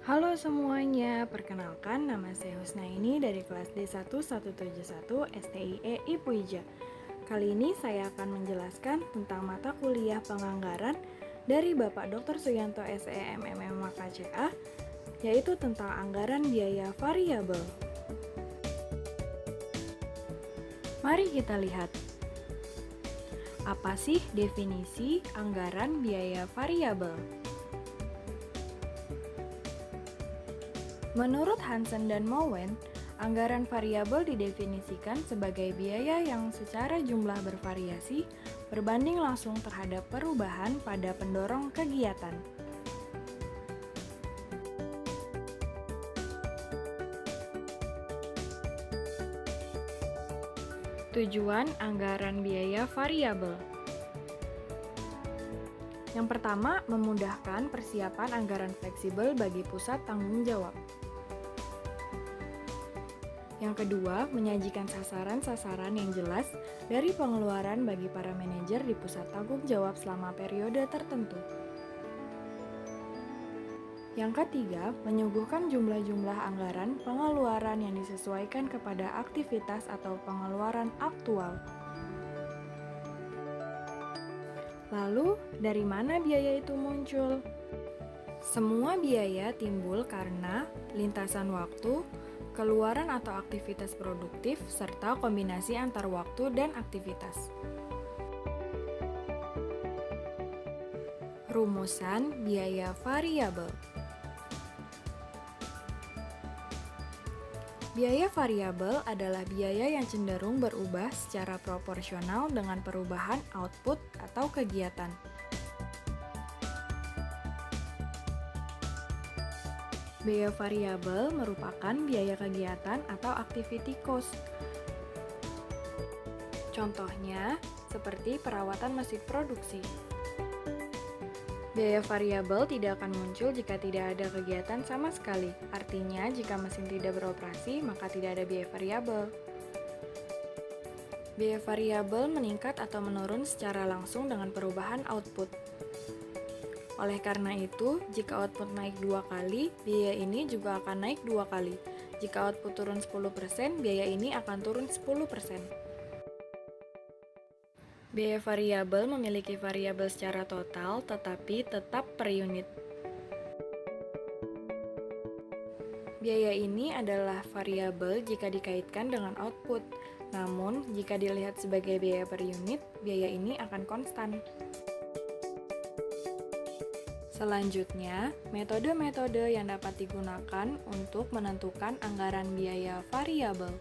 Halo semuanya, perkenalkan nama saya Husnaini dari kelas D1171 STIE IPUIJA. Kali ini saya akan menjelaskan tentang mata kuliah penganggaran dari Bapak Dr. Suyanto SEMMM KCA, yaitu tentang anggaran biaya variabel. Mari kita lihat. Apa sih definisi anggaran biaya variabel? Menurut Hansen dan Mowen, anggaran variabel didefinisikan sebagai biaya yang secara jumlah bervariasi berbanding langsung terhadap perubahan pada pendorong kegiatan. Tujuan anggaran biaya variabel. Yang pertama, memudahkan persiapan anggaran fleksibel bagi pusat tanggung jawab. Yang kedua, menyajikan sasaran-sasaran yang jelas dari pengeluaran bagi para manajer di pusat tanggung jawab selama periode tertentu. Yang ketiga, menyuguhkan jumlah-jumlah anggaran pengeluaran yang disesuaikan kepada aktivitas atau pengeluaran aktual. Lalu, dari mana biaya itu muncul? Semua biaya timbul karena lintasan waktu, keluaran atau aktivitas produktif, serta kombinasi antar waktu dan aktivitas. Rumusan biaya variabel. Biaya variabel adalah biaya yang cenderung berubah secara proporsional dengan perubahan output atau kegiatan. Biaya variabel merupakan biaya kegiatan atau activity cost. Contohnya, seperti perawatan mesin produksi. Biaya variabel tidak akan muncul jika tidak ada kegiatan sama sekali. Artinya, jika mesin tidak beroperasi, maka tidak ada biaya variabel. Biaya variabel meningkat atau menurun secara langsung dengan perubahan output. Oleh karena itu, jika output naik 2 kali, biaya ini juga akan naik 2 kali. Jika output turun 10%, biaya ini akan turun 10%. Biaya variabel memiliki variabel secara total, tetapi tetap per unit. Biaya ini adalah variabel jika dikaitkan dengan output. Namun, jika dilihat sebagai biaya per unit, biaya ini akan konstan. Selanjutnya, metode-metode yang dapat digunakan untuk menentukan anggaran biaya variabel.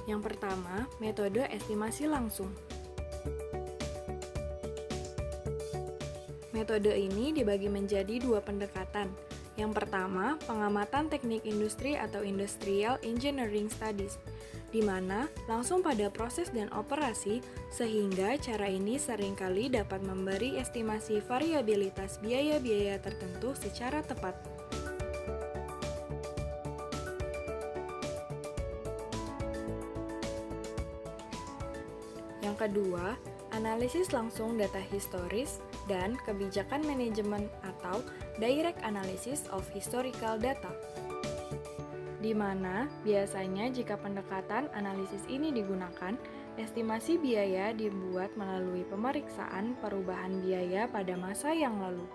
Yang pertama, metode estimasi langsung. Metode ini dibagi menjadi dua pendekatan. Yang pertama, pengamatan teknik industri atau Industrial Engineering Studies, di mana langsung pada proses dan operasi, sehingga cara ini seringkali dapat memberi estimasi variabilitas biaya-biaya tertentu secara tepat. Yang kedua, analisis langsung data historis dan kebijakan manajemen atau direct analysis of historical data, di mana biasanya jika pendekatan analisis ini digunakan, estimasi biaya dibuat melalui pemeriksaan perubahan biaya pada masa yang lalu.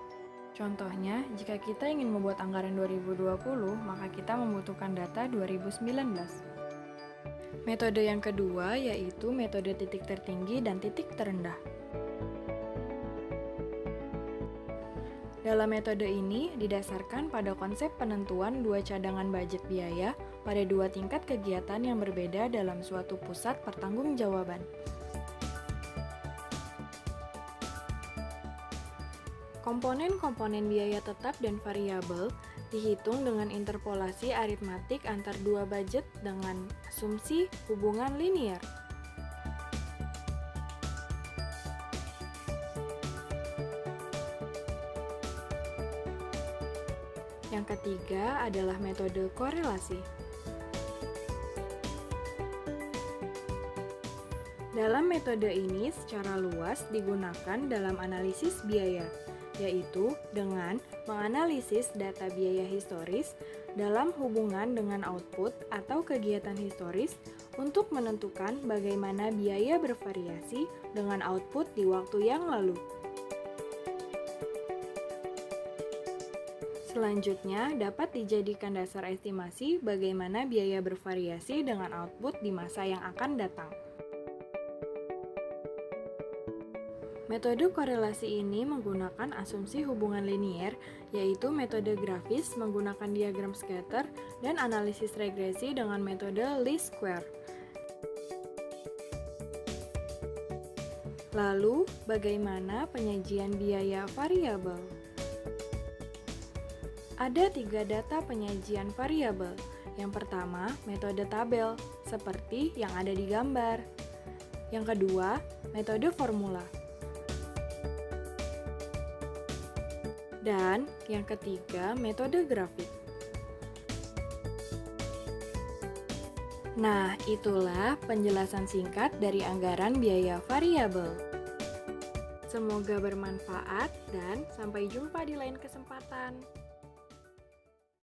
Contohnya, jika kita ingin membuat anggaran 2020, maka kita membutuhkan data 2019. Metode yang kedua yaitu metode titik tertinggi dan titik terendah. Dalam metode ini didasarkan pada konsep penentuan dua cadangan budget biaya pada dua tingkat kegiatan yang berbeda dalam suatu pusat pertanggungjawaban. Komponen-komponen biaya tetap dan variabel dihitung dengan interpolasi aritmatik antar dua budget dengan asumsi hubungan linier. Yang ketiga adalah metode korelasi. Dalam metode ini secara luas digunakan dalam analisis biaya, yaitu dengan menganalisis data biaya historis dalam hubungan dengan output atau kegiatan historis untuk menentukan bagaimana biaya bervariasi dengan output di waktu yang lalu. Selanjutnya, dapat dijadikan dasar estimasi bagaimana biaya bervariasi dengan output di masa yang akan datang. Metode korelasi ini menggunakan asumsi hubungan linier, yaitu metode grafis menggunakan diagram scatter dan analisis regresi dengan metode least square. Lalu, bagaimana penyajian biaya variabel? Ada 3 data penyajian variabel. Yang pertama, metode tabel, seperti yang ada di gambar. Yang kedua, metode formula. Dan yang ketiga, metode grafik. Nah, itulah penjelasan singkat dari anggaran biaya variabel. Semoga bermanfaat dan sampai jumpa di lain kesempatan.